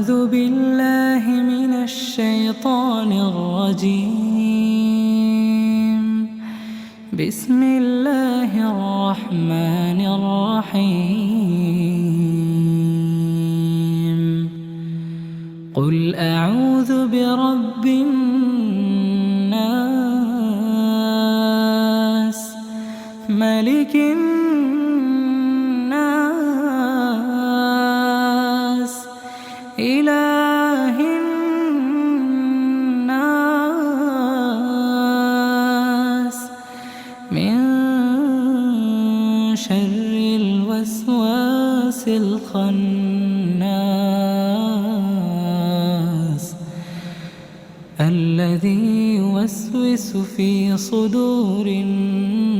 أعوذ بالله من الشيطان الرجيم. بسم الله الرحمن الرحيم. قل أعوذ برب الناس، ملك الناس، إله الناس، من شر الوسواس الخناس، الذي يوسوس في صدور الناس